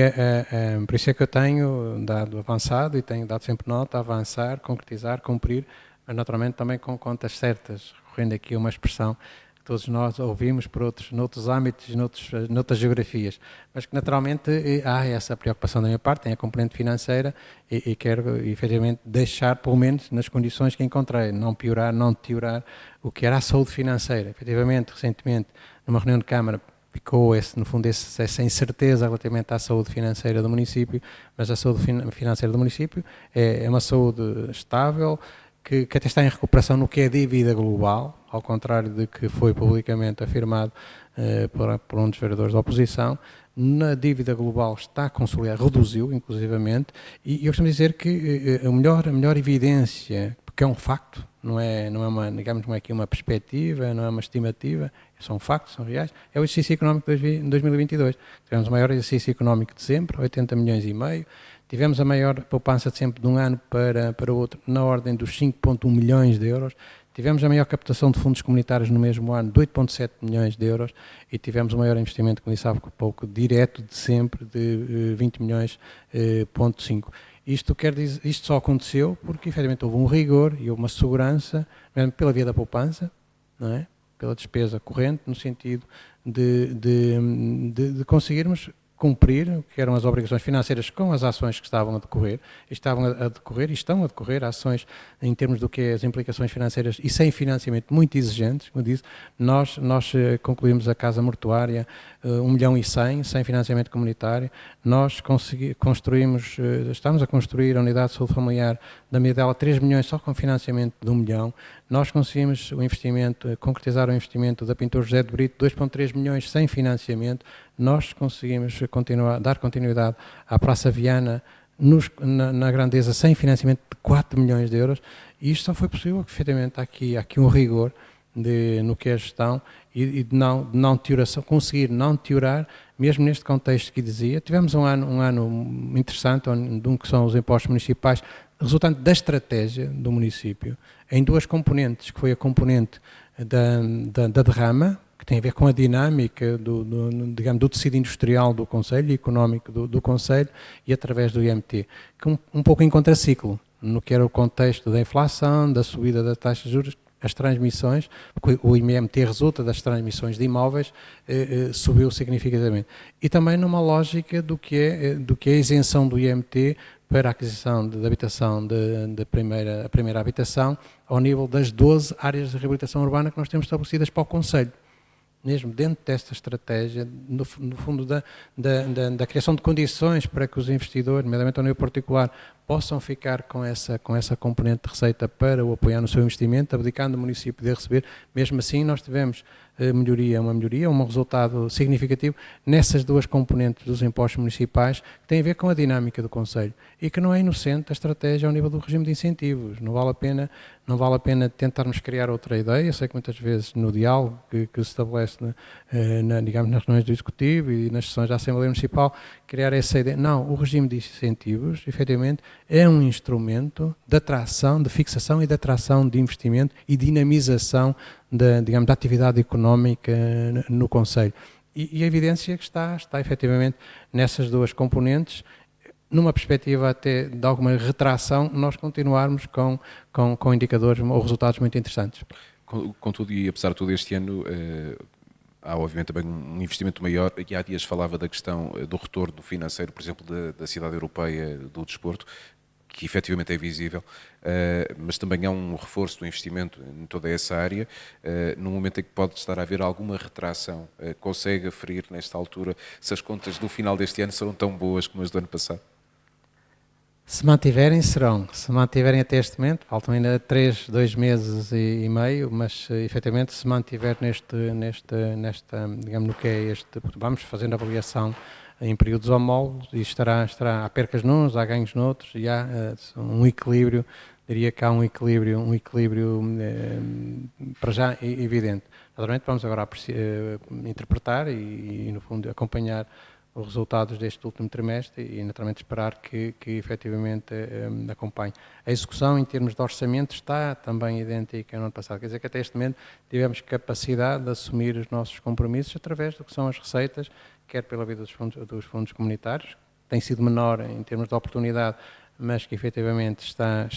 Speaker 3: por isso é que eu tenho dado avançado e tenho dado sempre nota a avançar, concretizar, cumprir, mas naturalmente também com contas certas, recorrendo aqui a uma expressão que todos nós ouvimos noutros âmbitos, noutras geografias, mas que naturalmente há essa preocupação da minha parte, tem a componente financeira e quero efetivamente deixar, pelo menos nas condições que encontrei, não piorar, não deteriorar o que era a saúde financeira. Efetivamente, recentemente, numa reunião de Câmara, ficou no fundo essa incerteza relativamente à saúde financeira do município, mas a saúde financeira do município é uma saúde estável, que até está em recuperação no que é dívida global, ao contrário de que foi publicamente afirmado por um dos vereadores da oposição. Na dívida global está consolidada, reduziu inclusivamente, e eu costumo dizer que a melhor evidência que é um facto, não é uma, digamos, não é aqui uma perspectiva, não é uma estimativa, são factos, são reais, é o exercício económico de 2022. Tivemos o maior exercício económico de sempre, 80 milhões e meio, tivemos a maior poupança de sempre de um ano para o outro, na ordem dos 5,1 milhões de euros, tivemos a maior captação de fundos comunitários no mesmo ano, de 8,7 milhões de euros, e tivemos o maior investimento, como disse há pouco, direto de sempre, de 20 milhões,5 milhões. Isto quer dizer, isto só aconteceu porque efetivamente houve um rigor e houve uma segurança, mesmo pela via da poupança, não é? Pela despesa corrente, no sentido de conseguirmos cumprir o que eram as obrigações financeiras com as ações que estavam a decorrer, e estão a decorrer ações em termos do que é as implicações financeiras e sem financiamento muito exigentes, como disse, nós concluímos a casa mortuária 1 milhão e 100, sem financiamento comunitário, nós construímos, estamos a construir a unidade de saúde familiar da Midela 3 milhões só com financiamento de 1 milhão, nós conseguimos o investimento, concretizar o investimento da Pintor José de Brito, 2,3 milhões sem financiamento, nós conseguimos dar continuidade à Praça Viana na grandeza sem financiamento de 4 milhões de euros, e isto só foi possível porque, efetivamente, há aqui um rigor no que é a gestão e de não teoração, conseguir não teorar, mesmo neste contexto que dizia. Tivemos um ano interessante, onde que são os impostos municipais, resultante da estratégia do município, em duas componentes, que foi a componente da derrama, que tem a ver com a dinâmica do tecido industrial do Conselho e económico do Conselho, e através do IMT, que um pouco em contraciclo, no que era o contexto da inflação, da subida da taxa de juros, as transmissões, porque o IMT resulta das transmissões de imóveis, subiu significativamente. E também numa lógica do que é a isenção do IMT para a aquisição de habitação, a primeira habitação, ao nível das 12 áreas de reabilitação urbana que nós temos estabelecidas para o Conselho. Mesmo dentro desta estratégia, no fundo da criação de condições para que os investidores, nomeadamente ao nível particular, possam ficar com essa componente de receita para o apoiar no seu investimento, abdicando o município de receber. Mesmo assim, nós tivemos um resultado significativo nessas duas componentes dos impostos municipais, que têm a ver com a dinâmica do Conselho e que não é inocente a estratégia ao nível do regime de incentivos. Não vale a pena tentarmos criar outra ideia. Eu sei que muitas vezes no diálogo que se estabelece digamos, nas reuniões do Executivo e nas sessões da Assembleia Municipal, criar essa ideia. Não, o regime de incentivos, efetivamente, é um instrumento de atração, de fixação e de atração de investimento e dinamização da atividade económica no Conselho. E a evidência que está efetivamente nessas duas componentes, numa perspectiva até de alguma retração, nós continuarmos com indicadores ou resultados muito interessantes.
Speaker 1: Contudo, e apesar de tudo, este ano há obviamente também um investimento maior, e há dias falava da questão do retorno financeiro, por exemplo, da Cidade Europeia do Desporto, que efetivamente é visível, mas também há um reforço do investimento em toda essa área, no momento em que pode estar a haver alguma retração. Consegue aferir, nesta altura, se as contas do final deste ano serão tão boas como as do ano passado?
Speaker 3: Se mantiverem, serão. Se mantiverem até este momento, faltam ainda 2 meses e meio, mas efetivamente se mantiver nesta, digamos, no que é vamos fazendo avaliação em períodos homólogos e há percas nuns, há ganhos noutros e há um equilíbrio, diria que há um equilíbrio para já evidente. Naturalmente vamos agora interpretar e no fundo acompanhar os resultados deste último trimestre e naturalmente esperar que efetivamente acompanhe. A execução em termos de orçamento está também idêntica ao ano passado, quer dizer que até este momento tivemos capacidade de assumir os nossos compromissos através do que são as receitas, quer pela via dos fundos comunitários, tem sido menor em termos de oportunidade, mas que efetivamente está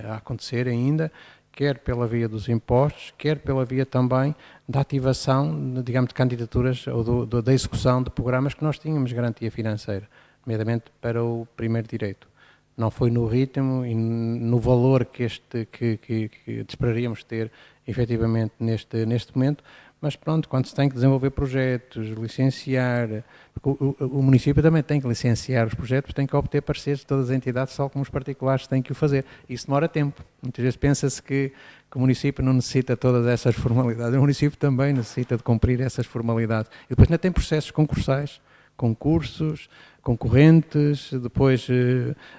Speaker 3: a acontecer ainda, quer pela via dos impostos, quer pela via também da ativação, digamos, de candidaturas ou da execução de programas que nós tínhamos garantia financeira, nomeadamente para o primeiro direito. Não foi no ritmo e no valor que esperaríamos ter efetivamente neste momento, mas pronto, quando se tem que desenvolver projetos, licenciar, o município também tem que licenciar os projetos, tem que obter parceiros de todas as entidades, tal como os particulares têm que o fazer. Isso demora tempo. Muitas vezes pensa-se que o município não necessita todas essas formalidades. O município também necessita de cumprir essas formalidades. E depois ainda tem processos concursais, concursos, concorrentes, depois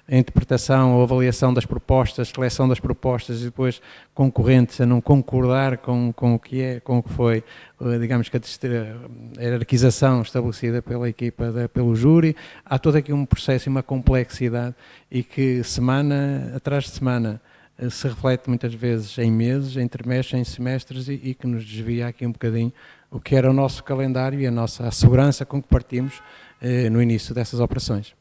Speaker 3: a interpretação ou avaliação das propostas, seleção das propostas e depois concorrentes a não concordar com o que é, com o que foi, digamos que a hierarquização estabelecida pela equipa, pelo júri. Há todo aqui um processo e uma complexidade e que semana atrás de semana se reflete muitas vezes em meses, em trimestres, em semestres e que nos desvia aqui um bocadinho o que era o nosso calendário e a segurança com que partimos no início dessas operações.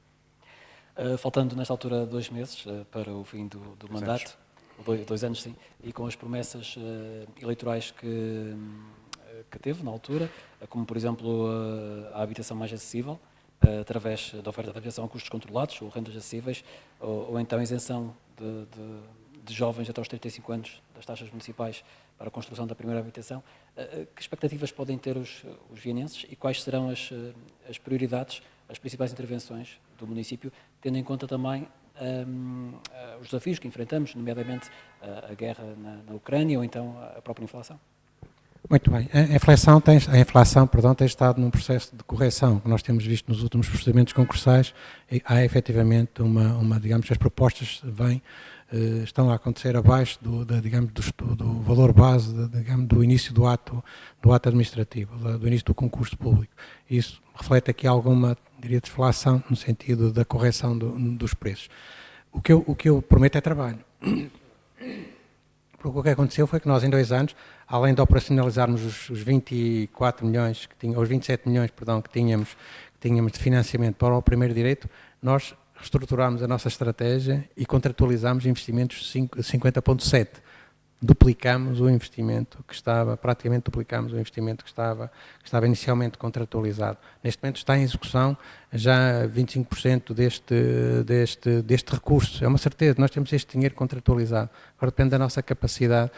Speaker 2: Faltando nesta altura 2 meses para o fim do mandato, 2 anos sim, e com as promessas eleitorais que teve na altura, como por exemplo a habitação mais acessível, através da oferta de habitação a custos controlados, ou rendas acessíveis, ou então isenção de jovens até aos 35 anos das taxas municipais para a construção da primeira habitação. Que expectativas podem ter os vienenses e quais serão as prioridades, as principais intervenções do município, tendo em conta também os desafios que enfrentamos, nomeadamente a guerra na Ucrânia ou então a própria inflação?
Speaker 3: Muito bem. A inflação tem estado num processo de correção que nós temos visto nos últimos procedimentos concursais. E há efetivamente digamos que as propostas estão a acontecer abaixo do valor base, do início do ato administrativo, do início do concurso público. Isso reflete aqui alguma, diria, deflação no sentido da correção dos preços. O que eu prometo é trabalho. Porque o que aconteceu foi que nós, em 2 anos, além de operacionalizarmos os 24 milhões, os 27 milhões, perdão, que tínhamos de financiamento para o primeiro direito, nós reestruturámos a nossa estratégia e contratualizámos investimentos 50.7. Duplicámos o investimento praticamente duplicámos o investimento que estava inicialmente contratualizado. Neste momento está em execução já 25% deste recurso. É uma certeza, nós temos este dinheiro contratualizado. Agora depende da nossa capacidade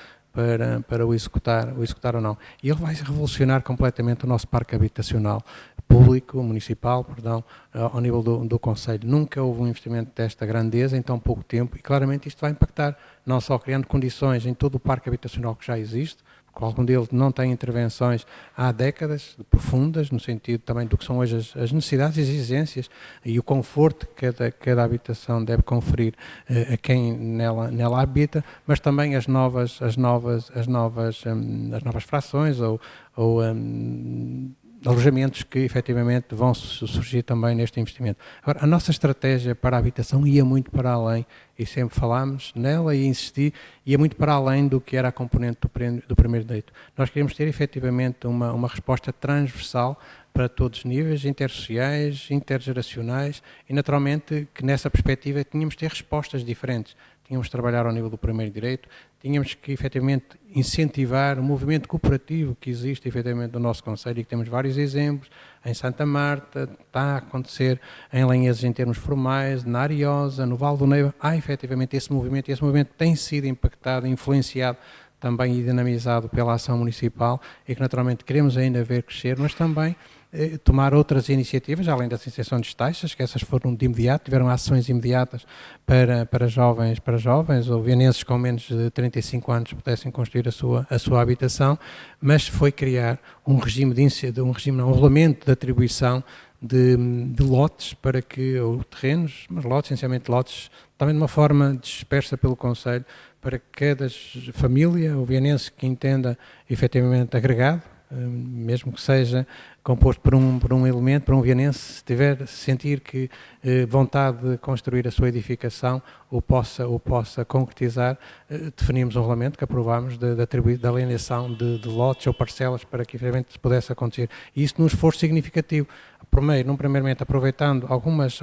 Speaker 3: para o executar ou não. E ele vai revolucionar completamente o nosso parque habitacional público, municipal, perdão, ao nível do Conselho. Nunca houve um investimento desta grandeza em tão pouco tempo e claramente isto vai impactar, não só criando condições em todo o parque habitacional que já existe, porque algum deles não tem intervenções há décadas profundas, no sentido também do que são hoje as necessidades e as exigências e o conforto que cada habitação deve conferir a quem nela habita, mas também as novas frações ou alojamentos que efetivamente vão surgir também neste investimento. Agora, a nossa estratégia para a habitação ia muito para além, e sempre falámos nela e insisti, ia muito para além do que era a componente do primeiro direito. Nós queríamos ter efetivamente uma resposta transversal para todos os níveis, intersociais, intergeracionais, e naturalmente que nessa perspectiva tínhamos de ter respostas diferentes. Tínhamos de trabalhar ao nível do primeiro direito, tínhamos que efetivamente incentivar o movimento cooperativo que existe efetivamente no nosso Conselho e que temos vários exemplos. Em Santa Marta, está a acontecer em Lanheses em termos formais, na Ariosa, no Val do Neiva, há efetivamente esse movimento e esse movimento tem sido impactado, influenciado também e dinamizado pela ação municipal e que naturalmente queremos ainda ver crescer, mas também tomar outras iniciativas, além da isenção de taxas, que essas foram de imediato, tiveram ações imediatas para jovens ou vienenses com menos de 35 anos pudessem construir a sua habitação, mas foi criar um regulamento de atribuição de lotes para que, ou terrenos, mas lotes, essencialmente lotes, também de uma forma dispersa pelo Conselho, para que cada família, o vienense que entenda efetivamente agregado, mesmo que seja composto por um elemento, por um vienense, sentir que vontade de construir a sua edificação o possa concretizar, definimos um regulamento que aprovámos da alienação de lotes ou parcelas para que efetivamente se pudesse acontecer. E isso num esforço significativo. Primeiramente aproveitando algumas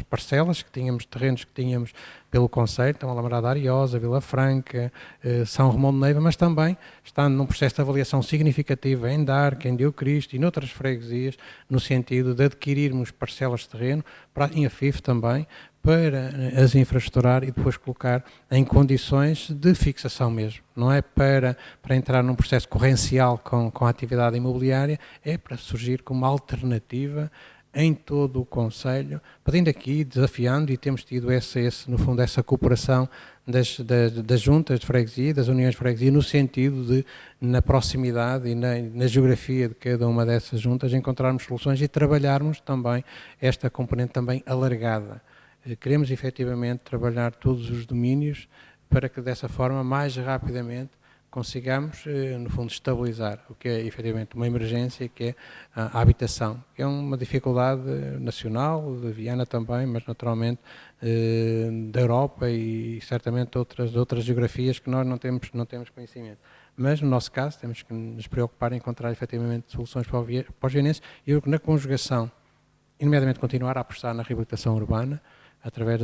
Speaker 3: parcelas que tínhamos, terrenos que tínhamos pelo Conselho, estão a lembrar da Ariosa, Vila Franca, São Romão de Neiva, mas também estando num processo de avaliação significativa em Darca, em Deu Cristo e noutras freguesias, no sentido de adquirirmos parcelas de terreno, em Afif também, para as infraestruturar e depois colocar em condições de fixação mesmo. Não é para entrar num processo correncial com a atividade imobiliária, é para surgir como alternativa em todo o Conselho, pedindo aqui, desafiando, e temos tido no fundo essa cooperação das juntas de freguesia, das uniões de freguesia, no sentido de, na proximidade e na geografia de cada uma dessas juntas, encontrarmos soluções e trabalharmos também esta componente também alargada. Queremos efetivamente trabalhar todos os domínios para que dessa forma, mais rapidamente, consigamos, no fundo, estabilizar o que é efetivamente uma emergência, que é a habitação, que é uma dificuldade nacional, de Viana também, mas naturalmente da Europa e certamente de outras geografias que nós não temos conhecimento. Mas, no nosso caso, temos que nos preocupar em encontrar efetivamente soluções para os vienenses e na conjugação, nomeadamente continuar a apostar na reabilitação urbana, através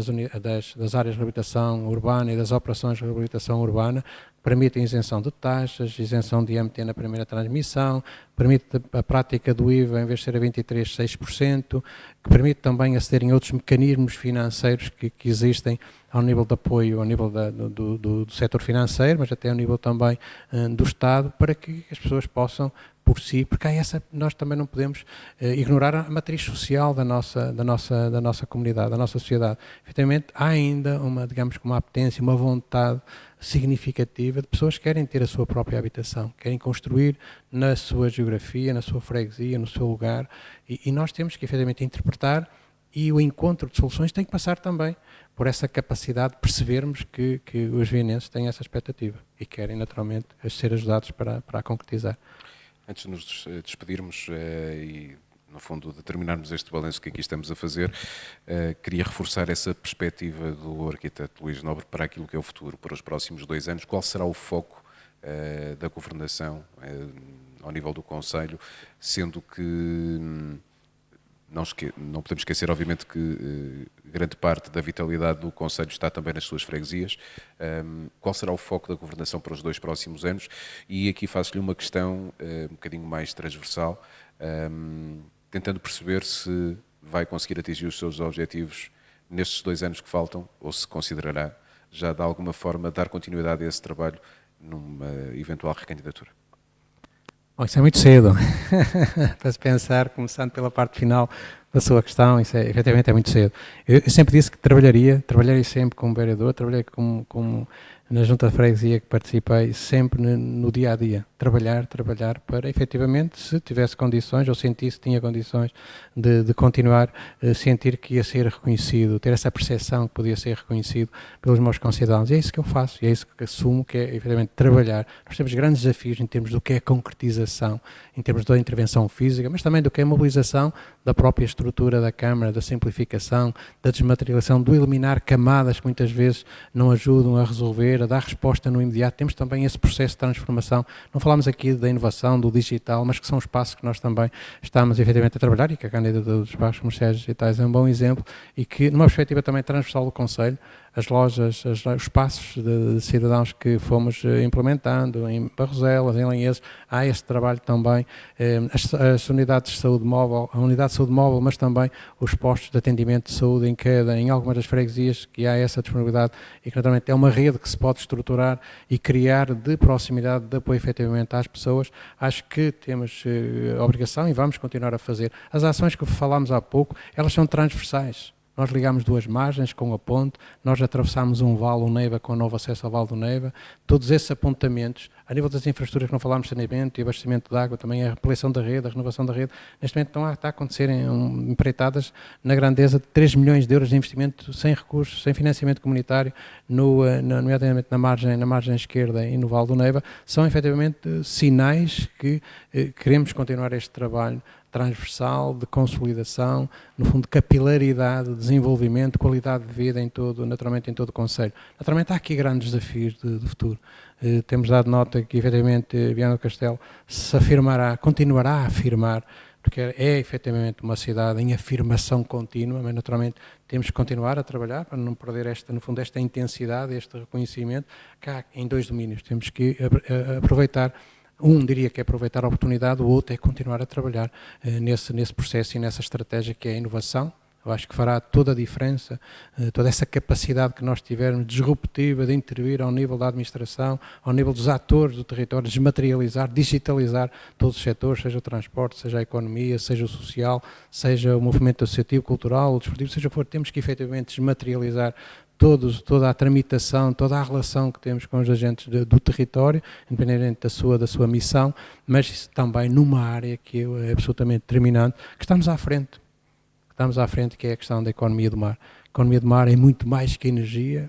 Speaker 3: das áreas de reabilitação urbana e das operações de reabilitação urbana, permitem isenção de taxas, isenção de IMT na primeira transmissão, permite a prática do IVA, em vez de ser a 23%, 6%, que permite também acederem a outros mecanismos financeiros que existem ao nível de apoio, ao nível do setor financeiro, mas até ao nível também do Estado, para que as pessoas possam, por si, porque nós também não podemos ignorar a matriz social da nossa comunidade, da nossa sociedade. Efetivamente, há ainda uma apetência, uma vontade significativa de pessoas que querem ter a sua própria habitação, querem construir na sua geografia, na sua freguesia, no seu lugar, e nós temos que efetivamente interpretar, e o encontro de soluções tem que passar também por essa capacidade de percebermos que os vienenses têm essa expectativa e querem naturalmente ser ajudados para a concretizar.
Speaker 1: Antes de nos despedirmos e, no fundo, de terminarmos este balanço que aqui estamos a fazer, queria reforçar essa perspectiva do arquiteto Luís Nobre para aquilo que é o futuro, para os próximos 2 anos. Qual será o foco da governação ao nível do Conselho, sendo que não podemos esquecer, obviamente, que grande parte da vitalidade do Conselho está também nas suas freguesias. Qual será o foco da governação para os 2 próximos anos? E aqui faço-lhe uma questão um bocadinho mais transversal, tentando perceber se vai conseguir atingir os seus objetivos nestes 2 anos que faltam, ou se considerará já de alguma forma dar continuidade a esse trabalho numa eventual recandidatura.
Speaker 3: Bom, isso é muito cedo para se pensar, começando pela parte final da sua questão, efetivamente é muito cedo. Eu sempre disse que trabalharia sempre como vereador, trabalhei como na junta de freguesia que participei, sempre no dia a dia, trabalhar para efetivamente, se tivesse condições ou sentisse que tinha condições de continuar, sentir que ia ser reconhecido, ter essa percepção que podia ser reconhecido pelos meus concidadãos. E é isso que eu faço, e é isso que assumo, que é efetivamente trabalhar. Nós temos grandes desafios em termos do que é a concretização, em termos da intervenção física, mas também do que é a mobilização da própria estrutura da Câmara, da simplificação, da desmaterialização, do eliminar camadas que muitas vezes não ajudam a resolver, a dar resposta no imediato. Temos também esse processo de transformação. Não falamos aqui da inovação, do digital, mas que são espaços que nós também estamos efetivamente a trabalhar e que a candidatura dos espaços comerciais digitais é um bom exemplo e que, numa perspectiva também transversal do Conselho, as lojas, os espaços de cidadãos que fomos implementando em Barroselas, em Lanheses, há esse trabalho também, as unidades de saúde móvel, a unidade de saúde móvel, mas também os postos de atendimento de saúde em algumas das freguesias, que há essa disponibilidade e que naturalmente é uma rede que se pode estruturar e criar de proximidade, de apoio efetivamente às pessoas. Acho que temos a obrigação e vamos continuar a fazer. As ações que falámos há pouco, elas são transversais. Nós ligamos 2 margens com a ponte, nós atravessámos um vale, o Neiva, com o novo acesso ao vale do Neiva. Todos esses apontamentos, a nível das infraestruturas que não falámos, saneamento e abastecimento de água, também a reparação da rede, a renovação da rede, neste momento está a acontecer empreitadas na grandeza de 3 milhões de euros de investimento sem recursos, sem financiamento comunitário, nomeadamente na margem esquerda e no vale do Neiva. São efetivamente sinais que queremos continuar este trabalho transversal, de consolidação, no fundo de capilaridade, de desenvolvimento, qualidade de vida naturalmente em todo o Conselho. Naturalmente há aqui grandes desafios de futuro. Temos dado nota que efetivamente Viana do Castelo se afirmará, continuará a afirmar, porque é efetivamente uma cidade em afirmação contínua, mas naturalmente temos que continuar a trabalhar para não perder esta intensidade, este reconhecimento, que há em 2 domínios. Temos que aproveitar. Diria que é aproveitar a oportunidade, o outro é continuar a trabalhar nesse processo e nessa estratégia que é a inovação. Eu acho que fará toda a diferença, toda essa capacidade que nós tivermos disruptiva de intervir ao nível da administração, ao nível dos atores do território, desmaterializar, digitalizar todos os setores, seja o transporte, seja a economia, seja o social, seja o movimento associativo, cultural, o desportivo, seja o que for, temos que efetivamente desmaterializar toda a tramitação, toda a relação que temos com os agentes do território, independente da sua missão, mas isso também numa área que é absolutamente determinante, que estamos à frente, que é a questão da economia do mar. A economia do mar é muito mais que energia,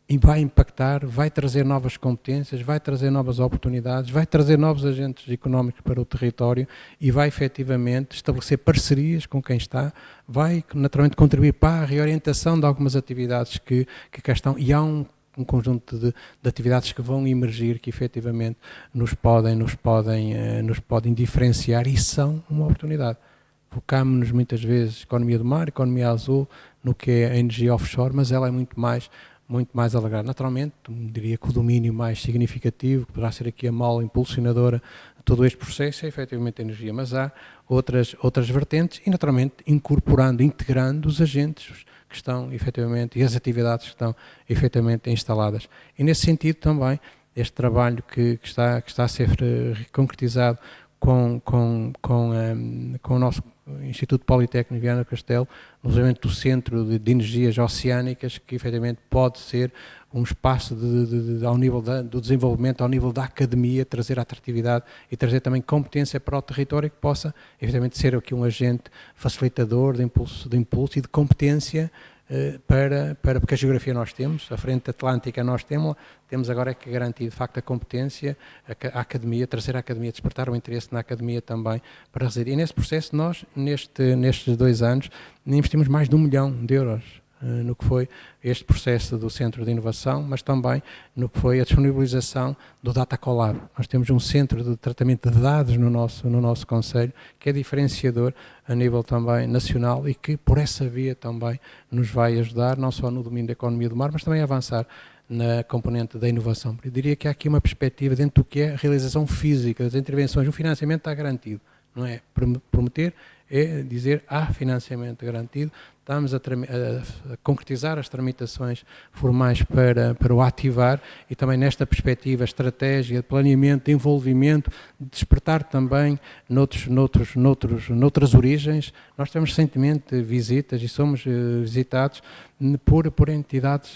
Speaker 3: e vai impactar, vai trazer novas competências, vai trazer novas oportunidades, vai trazer novos agentes económicos para o território e vai efetivamente estabelecer parcerias com quem está, vai naturalmente contribuir para a reorientação de algumas atividades que cá estão, e há um conjunto de atividades que vão emergir que efetivamente nos podem diferenciar e são uma oportunidade. Focámos-nos muitas vezes economia do mar, economia azul, no que é a energia offshore, mas ela é muito mais alargada. Naturalmente, diria que o domínio mais significativo, que poderá ser aqui a mola impulsionadora de todo este processo, é efetivamente a energia, mas há outras vertentes e, naturalmente, integrando os agentes que estão efetivamente e as atividades que estão efetivamente instaladas. E, nesse sentido, também, este trabalho que está a ser concretizado com o nosso Instituto Politécnico Viana do Castelo, no desenvolvimento do Centro de Energias Oceânicas, que efetivamente pode ser um espaço ao nível do desenvolvimento, ao nível da academia, trazer atratividade e trazer também competência para o território que possa efetivamente ser aqui um agente facilitador de impulso e de competência porque a geografia nós temos, a frente atlântica nós temos agora é que garantir de facto a competência, a academia, trazer a academia, despertar o interesse na academia também para residir. E nesse processo nós, nestes 2 anos, investimos mais de 1 milhão de euros no que foi este processo do Centro de Inovação, mas também no que foi a disponibilização do Data Collab. Nós temos um centro de tratamento de dados no nosso concelho, que é diferenciador a nível também nacional e que por essa via também nos vai ajudar, não só no domínio da economia do mar, mas também a avançar na componente da inovação. Eu diria que há aqui uma perspectiva dentro do que é a realização física das intervenções. O financiamento está garantido, não é prometer, é dizer há financiamento garantido. Estamos a concretizar as tramitações formais para o ativar e também nesta perspectiva, estratégia, de planeamento, de envolvimento, de despertar também noutras origens. Nós temos recentemente visitas e somos visitados por entidades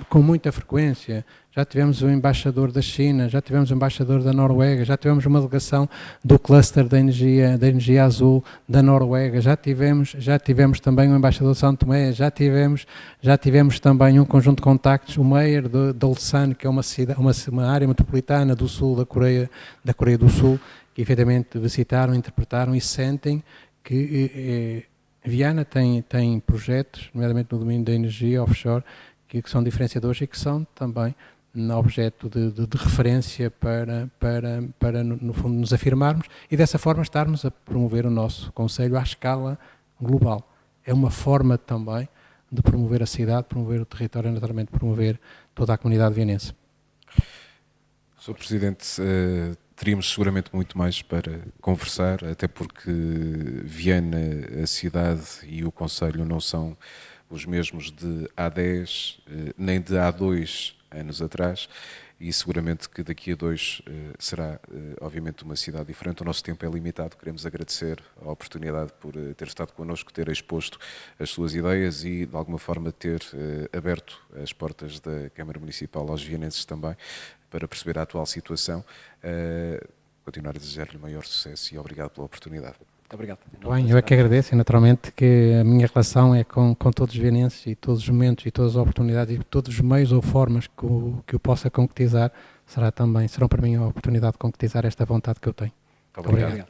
Speaker 3: com muita frequência. Já tivemos o embaixador da China, já tivemos o embaixador da Noruega, já tivemos uma delegação do cluster da energia azul da Noruega, já tivemos também o embaixador de São Tomé, já tivemos também um conjunto de contactos, o Mayor de Ulsan, que é uma área metropolitana do sul da Coreia do Sul, que efetivamente visitaram, interpretaram e sentem que Viana tem projetos, nomeadamente no domínio da energia offshore, que são diferenciadores e que são também objeto de referência para, no fundo, nos afirmarmos e dessa forma estarmos a promover o nosso concelho à escala global. É uma forma também de promover a cidade, promover o território e naturalmente promover toda a comunidade vienense.
Speaker 1: Sr. Presidente, teríamos seguramente muito mais para conversar, até porque Viana, a cidade e o concelho não são os mesmos de há 10, nem de há 2 anos atrás, e seguramente que daqui a 2 será, obviamente, uma cidade diferente. O nosso tempo é limitado, queremos agradecer a oportunidade por ter estado connosco, ter exposto as suas ideias e, de alguma forma, ter aberto as portas da Câmara Municipal aos vienenses também, para perceber a atual situação. Continuar a desejar-lhe maior sucesso e obrigado pela oportunidade.
Speaker 2: Muito obrigado.
Speaker 3: Bem, eu é que agradeço e naturalmente que a minha relação é com todos os vienenses e todos os momentos e todas as oportunidades e todos os meios ou formas que eu possa concretizar serão para mim a oportunidade de concretizar esta vontade que eu tenho.
Speaker 1: Muito obrigado.